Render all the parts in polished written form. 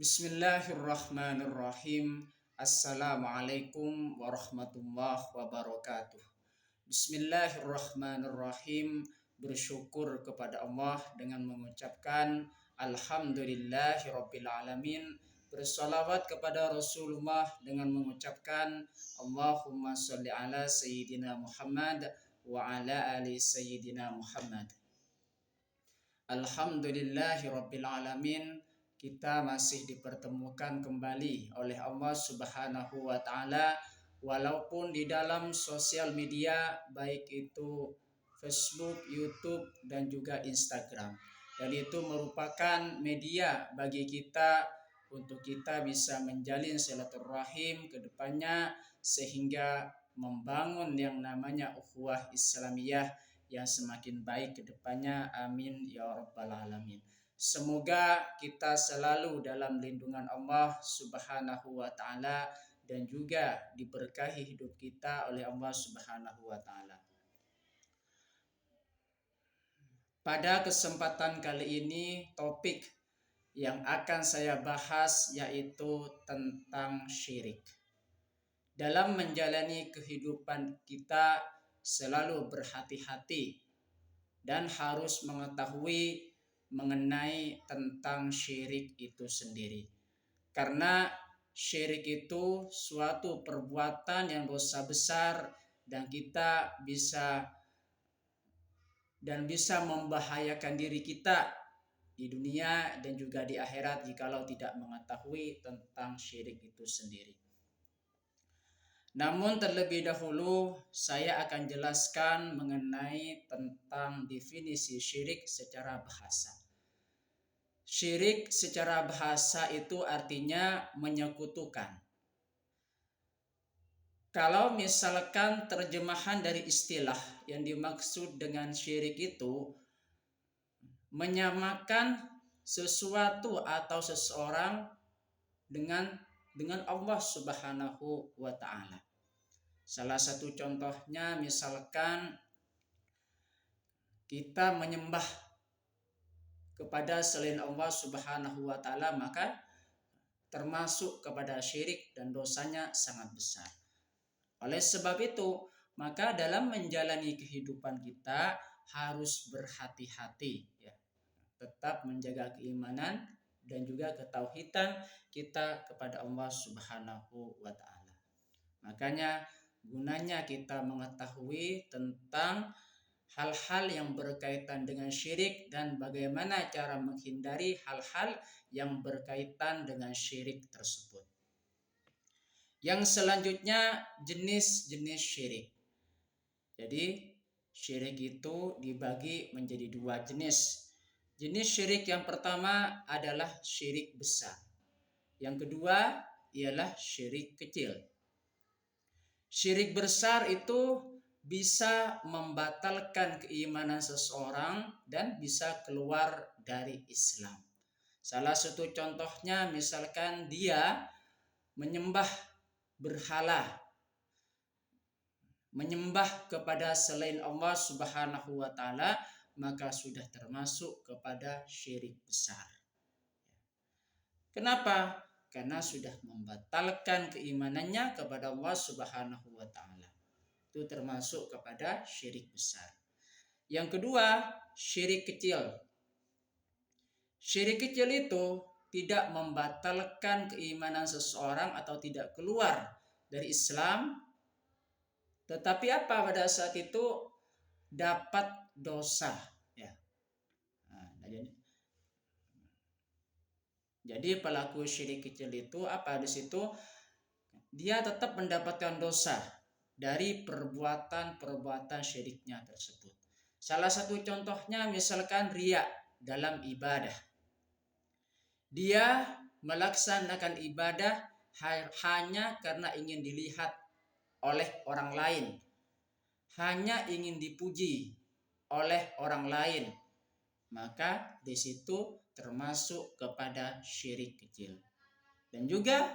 Bismillahirrahmanirrahim. Assalamualaikum warahmatullahi wabarakatuh. Bismillahirrahmanirrahim. Bersyukur kepada Allah dengan mengucapkan Alhamdulillahirrabbilalamin. Bersalawat kepada Rasulullah dengan mengucapkan Allahumma sholli ala Sayyidina Muhammad wa ala ali Sayyidina Muhammad. Alhamdulillahirrabbilalamin. Kita masih dipertemukan kembali oleh Allah Subhanahu wa Ta'ala, walaupun di dalam sosial media, baik itu Facebook, YouTube, dan juga Instagram. Dan itu merupakan media bagi kita untuk kita bisa menjalin silaturahim ke depannya, sehingga membangun yang namanya ukhuwah Islamiyah yang semakin baik ke depannya. Amin ya rabbal alamin. Semoga kita selalu dalam lindungan Allah Subhanahu wa Ta'ala dan juga diberkahi hidup kita oleh Allah Subhanahu wa Ta'ala. Pada kesempatan kali ini, topik yang akan saya bahas yaitu tentang syirik. Dalam menjalani kehidupan kita selalu berhati-hati dan harus mengetahui mengenai tentang syirik itu sendiri. Karena syirik itu suatu perbuatan yang dosa besar dan kita bisa membahayakan diri kita di dunia dan juga di akhirat jikalau tidak mengetahui tentang syirik itu sendiri. Namun terlebih dahulu saya akan jelaskan mengenai tentang definisi syirik secara bahasa. Syirik secara bahasa itu artinya menyekutukan. Kalau misalkan terjemahan dari istilah yang dimaksud dengan syirik itu menyamakan sesuatu atau seseorang dengan Allah Subhanahu wa Ta'ala. Salah satu contohnya misalkan kita menyembah kepada selain Allah Subhanahu wa Ta'ala, maka termasuk kepada syirik dan dosanya sangat besar. Oleh sebab itu, maka dalam menjalani kehidupan kita harus berhati-hati ya. Tetap menjaga keimanan dan juga ketauhidan kita kepada Allah Subhanahu wa Ta'ala. Makanya gunanya kita mengetahui tentang hal-hal yang berkaitan dengan syirik dan bagaimana cara menghindari hal-hal yang berkaitan dengan syirik tersebut. Yang selanjutnya jenis-jenis syirik. Jadi syirik itu dibagi menjadi dua jenis. Jenis syirik yang pertama adalah syirik besar. Yang kedua ialah syirik kecil. Syirik besar itu bisa membatalkan keimanan seseorang dan bisa keluar dari Islam. Salah satu contohnya misalkan dia menyembah berhala, menyembah kepada selain Allah Subhanahu wa Ta'ala, maka sudah termasuk kepada syirik besar. Kenapa? Karena sudah membatalkan keimanannya kepada Allah Subhanahu wa Ta'ala. Itu termasuk kepada syirik besar. Yang kedua, syirik kecil. Syirik kecil itu tidak membatalkan keimanan seseorang atau tidak keluar dari Islam, tetapi apa pada saat itu dapat dosa ya. Jadi pelaku syirik kecil itu apa di situ? Dia tetap mendapatkan dosa dari perbuatan syiriknya tersebut. Salah satu contohnya misalkan riya dalam ibadah. Dia melaksanakan ibadah hanya karena ingin dilihat oleh orang lain, hanya ingin dipuji oleh orang lain, maka di situ termasuk kepada syirik kecil. Dan juga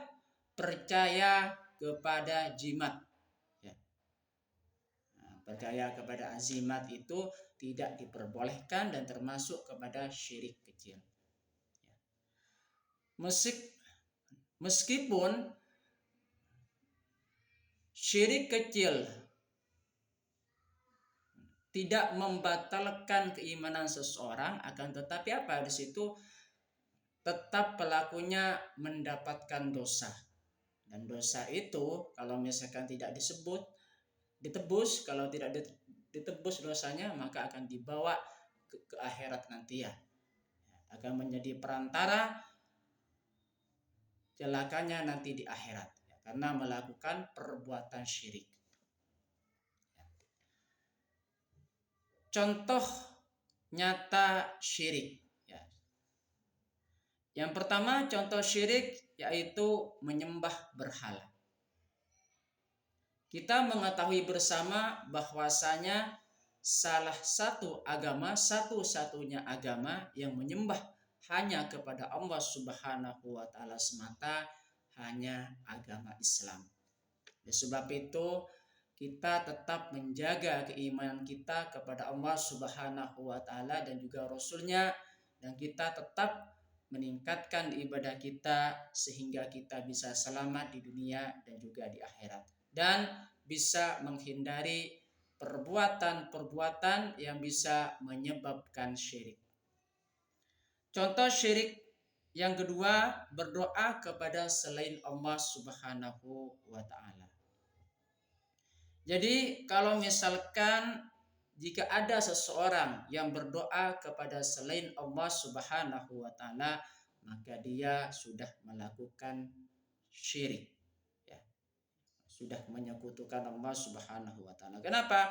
percaya kepada jimat ya. Percaya kepada azimat itu tidak diperbolehkan dan termasuk kepada syirik kecil ya. Meskipun syirik kecil tidak membatalkan keimanan seseorang, akan tetapi apa di situ tetap pelakunya mendapatkan dosa. Dan dosa itu kalau misalkan tidak ditebus, kalau tidak ditebus dosanya, maka akan dibawa ke akhirat nanti ya. Akan menjadi perantara celakanya nanti di akhirat ya, karena melakukan perbuatan syirik. Contoh nyata syirik ya. Yang pertama contoh syirik yaitu menyembah berhala. Kita mengetahui bersama bahwasanya salah satu agama, satu-satunya agama yang menyembah hanya kepada Allah Subhanahu wa taala semata, hanya agama Islam. Oleh sebab itu kita tetap menjaga keimanan kita kepada Allah Subhanahu wa taala dan juga Rasul-Nya, dan kita tetap meningkatkan ibadah kita sehingga kita bisa selamat di dunia dan juga di akhirat, dan bisa menghindari perbuatan-perbuatan yang bisa menyebabkan syirik. Contoh syirik yang kedua, berdoa kepada selain Allah Subhanahu wa taala. Jadi kalau misalkan jika ada seseorang yang berdoa kepada selain Allah Subhanahu wa taala, maka dia sudah melakukan syirik ya. Sudah menyekutukan Allah Subhanahu wa taala. Kenapa?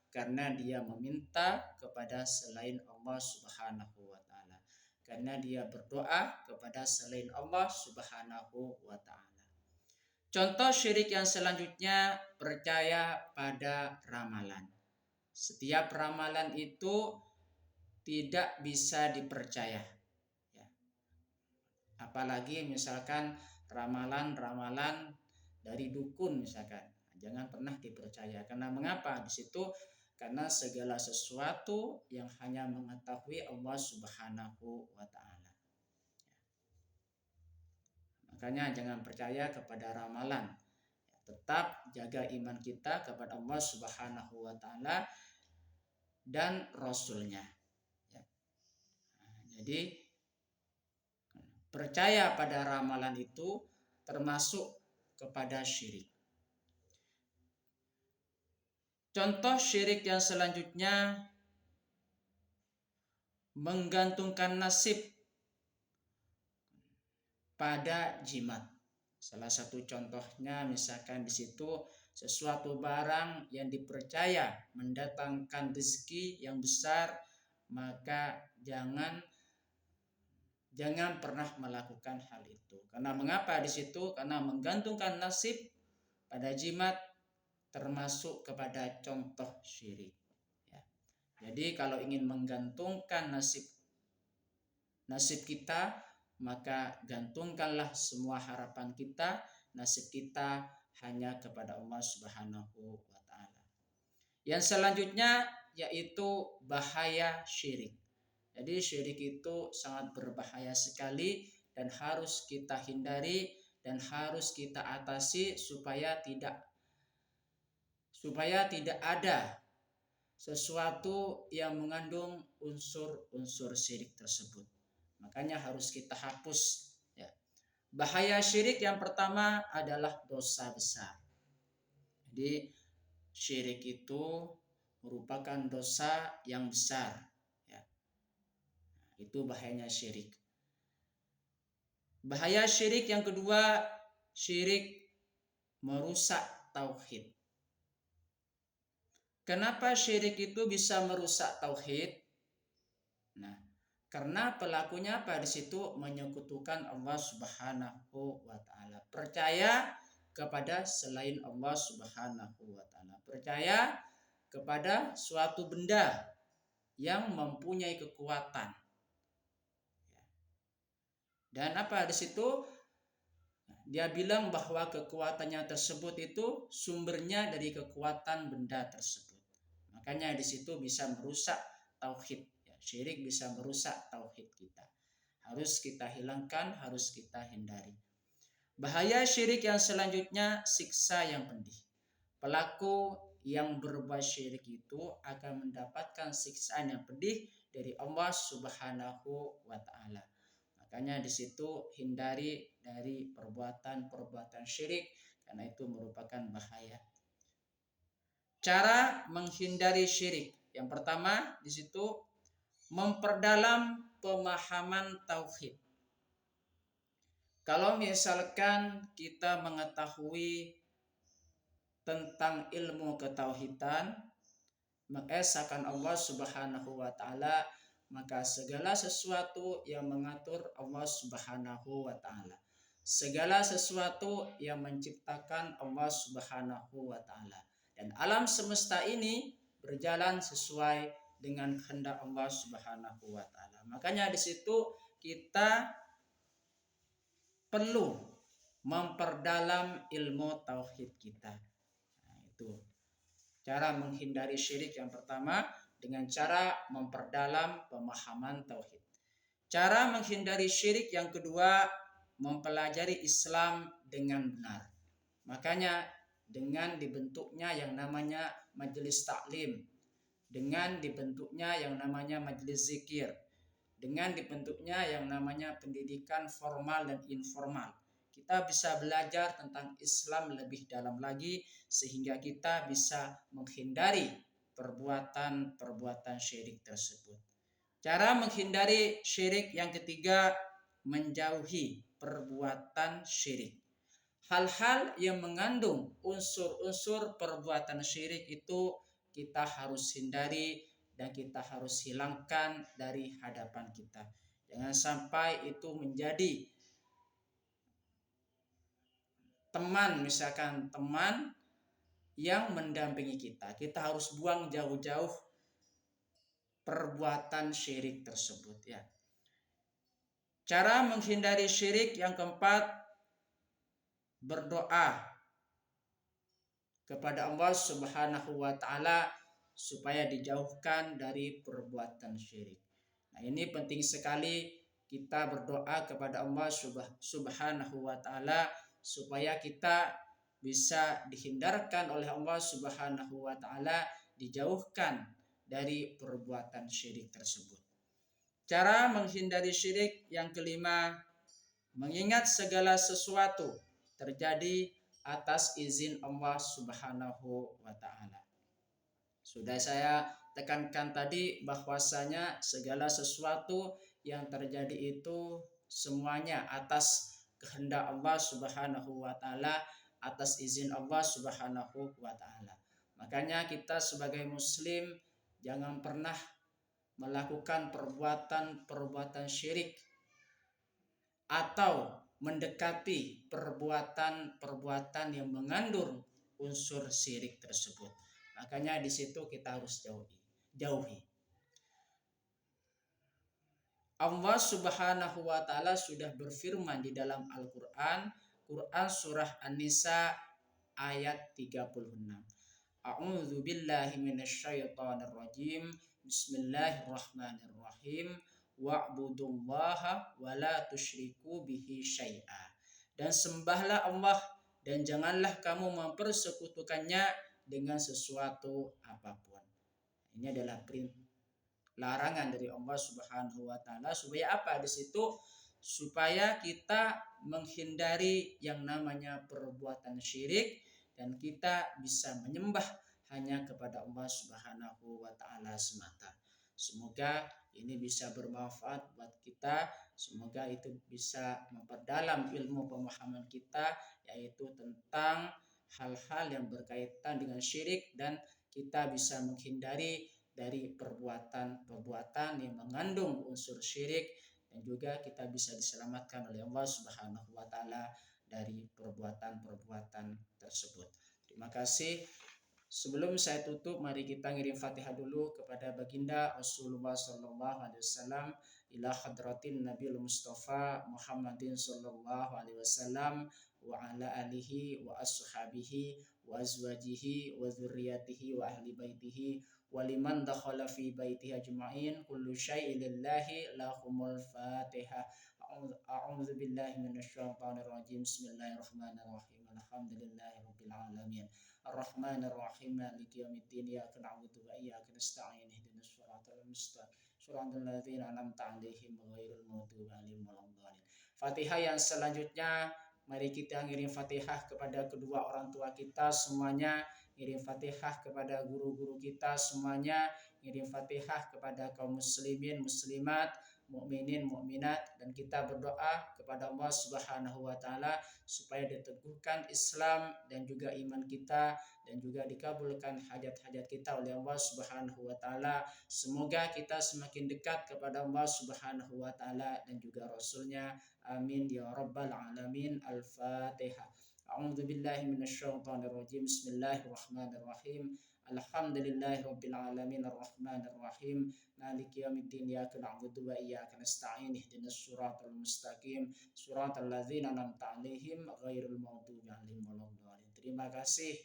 Karena dia meminta kepada selain Allah Subhanahu wa taala. Karena dia berdoa kepada selain Allah Subhanahu wa taala. Contoh syirik yang selanjutnya, percaya pada ramalan. Setiap ramalan itu tidak bisa dipercaya. Ya. Apalagi misalkan ramalan-ramalan dari dukun misalkan, jangan pernah dipercaya. Karena mengapa? Di situ karena segala sesuatu yang hanya mengetahui Allah Subhanahu wa taala. Makanya jangan percaya kepada ramalan. Tetap jaga iman kita kepada Allah Subhanahu wa taala dan Rasul-Nya. Ya. Jadi percaya pada ramalan itu termasuk kepada syirik. Contoh syirik yang selanjutnya, menggantungkan nasib pada jimat. Salah satu contohnya misalkan di situ sesuatu barang yang dipercaya mendatangkan rezeki yang besar, maka jangan pernah melakukan hal itu. Karena mengapa di situ? Karena menggantungkan nasib pada jimat termasuk kepada contoh syirik. Ya. Jadi kalau ingin menggantungkan nasib kita, maka gantungkanlah semua harapan kita, nasib kita hanya kepada Allah Subhanahu wa taala. Yang selanjutnya yaitu bahaya syirik. Jadi syirik itu sangat berbahaya sekali dan harus kita hindari dan harus kita atasi supaya tidak ada sesuatu yang mengandung unsur-unsur syirik tersebut. Makanya harus kita hapus ya. Bahaya syirik yang pertama adalah dosa besar. Jadi syirik itu merupakan dosa yang besar ya. Itu bahayanya syirik. Bahaya syirik yang kedua, syirik merusak tauhid. Kenapa syirik itu bisa merusak tauhid? Nah, karena pelakunya pada situ menyekutukan Allah Subhanahu wa taala. Percaya kepada selain Allah Subhanahu wa taala. Percaya kepada suatu benda yang mempunyai kekuatan. Dan apa di situ? Dia bilang bahwa kekuatannya tersebut itu sumbernya dari kekuatan benda tersebut. Makanya di situ bisa merusak tauhid. Syirik bisa merusak tauhid kita. Harus kita hilangkan, harus kita hindari. Bahaya syirik yang selanjutnya, siksa yang pedih. Pelaku yang berbuat syirik itu akan mendapatkan siksaan yang pedih dari Allah Subhanahu wa taala. Makanya di situ hindari dari perbuatan-perbuatan syirik karena itu merupakan bahaya. Cara menghindari syirik. Yang pertama di situ memperdalam pemahaman tauhid. Kalau misalkan kita mengetahui tentang ilmu ketauhidan, mengesahkan Allah Subhanahu wa taala, maka segala sesuatu yang mengatur Allah Subhanahu wa taala. Segala sesuatu yang menciptakan Allah Subhanahu wa taala. Dan alam semesta ini berjalan sesuai dengan kehendak Allah Subhanahu wa taala. Makanya di situ kita perlu memperdalam ilmu tauhid kita. Nah, itu cara menghindari syirik yang pertama dengan cara memperdalam pemahaman tauhid. Cara menghindari syirik yang kedua, mempelajari Islam dengan benar. Makanya dengan dibentuknya yang namanya majelis taklim, dengan dibentuknya yang namanya majelis zikir, dengan dibentuknya yang namanya pendidikan formal dan informal, kita bisa belajar tentang Islam lebih dalam lagi sehingga kita bisa menghindari perbuatan-perbuatan syirik tersebut. Cara menghindari syirik yang ketiga, menjauhi perbuatan syirik. Hal-hal yang mengandung unsur-unsur perbuatan syirik itu kita harus hindari dan kita harus hilangkan dari hadapan kita. Jangan sampai itu menjadi teman, misalkan teman yang mendampingi kita. Kita harus buang jauh-jauh perbuatan syirik tersebut ya. Cara menghindari syirik yang keempat, berdoa kepada Allah Subhanahu wa taala supaya dijauhkan dari perbuatan syirik. Nah, ini penting sekali kita berdoa kepada Allah Subhanahu wa taala supaya kita bisa dihindarkan oleh Allah Subhanahu wa taala, dijauhkan dari perbuatan syirik tersebut. Cara menghindari syirik yang kelima, mengingat segala sesuatu terjadi atas izin Allah Subhanahu wa taala. Sudah saya tekankan tadi bahwasanya segala sesuatu yang terjadi itu semuanya atas kehendak Allah Subhanahu wa taala, atas izin Allah Subhanahu wa taala. Makanya kita sebagai muslim jangan pernah melakukan perbuatan-perbuatan syirik atau mendekati perbuatan-perbuatan yang mengandung unsur syirik tersebut. Makanya di situ kita harus jauhi. Allah Subhanahu wa taala sudah berfirman di dalam Al-Qur'an, Quran surah An-Nisa ayat 36. A'udzu billahi minasyaitonir rajim. Bismillahirrahmanirrahim. Wa'budullaha wa la tusyriku bihi syai'a. Dan sembahlah Allah dan janganlah kamu mempersekutukannya dengan sesuatu apapun. Ini adalah larangan dari Allah Subhanahu wa taala supaya apa? Di situ supaya kita menghindari yang namanya perbuatan syirik dan kita bisa menyembah hanya kepada Allah Subhanahu wa taala semata. Semoga ini bisa bermanfaat buat kita. Semoga itu bisa memperdalam ilmu pemahaman kita, yaitu tentang hal-hal yang berkaitan dengan syirik, dan kita bisa menghindari dari perbuatan-perbuatan yang mengandung unsur syirik, dan juga kita bisa diselamatkan oleh Allah Subhanahu wa taala dari perbuatan-perbuatan tersebut. Terima kasih. Sebelum saya tutup, mari kita ngirim Fatihah dulu kepada baginda Rasulullah sallallahu alaihi wasallam, ila hadratin Nabiul Mustafa Muhammadin sallallahu alaihi wasallam wa ala alihi wa ashabihi wa azwajihi wa dzurriyyatihi wa ahli baitihi wa liman dakhala fi baitihi ajma'in kullu syai'in lillahi lahumul Fatihah. A'udzu billahi minasyaitonir rajim. Bismillahirrahmanirrahim. Alhamdulillahirabbil alamin. Arrahmanir rahim. Maliki yaumiddin. Iyyaka na'budu wa iyyaka nasta'in. Ihdinas siratal mustaqim. Shiratal ladzina an'amta 'alaihim ghairil maghdubi 'alaihim waladdallin. Fatihah yang selanjutnya, mari kita ngirim Fatihah kepada kedua orang tua kita semuanya, ngirim Fatihah kepada guru-guru kita semuanya, ngirim Fatihah kepada kaum muslimin muslimat, mukminin mukminat, dan kita berdoa kepada Allah Subhanahu wa taala supaya diteguhkan Islam dan juga iman kita, dan juga dikabulkan hajat-hajat kita oleh Allah Subhanahu wa taala. Semoga kita semakin dekat kepada Allah Subhanahu wa taala dan juga Rasulnya. Amin ya rabbal alamin. Al-Fatihah. A'udzu billahi minasyaitonir rajim. Bismillahirrahmanirrahim. Alhamdulillahirabbil alamin. Arrahmanir rahim. Maliki yaumiddin. Iyyaka na'budu wa iyyaka nasta'in. Ihdinas siratal mustaqim. Siratal ladzina an'amta 'alaihim ghairil maghdubi 'alaihim waladdallin. Terima kasih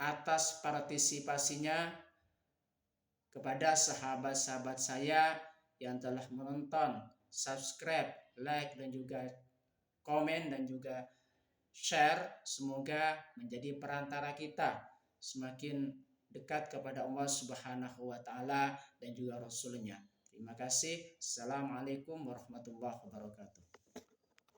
atas partisipasinya kepada sahabat-sahabat saya yang telah menonton, subscribe, like, dan juga komen, dan juga share. Semoga menjadi perantara kita semakin dekat kepada Allah Subhanahu wa taala dan juga Rasulnya. Terima kasih. Assalamualaikum warahmatullahi wabarakatuh.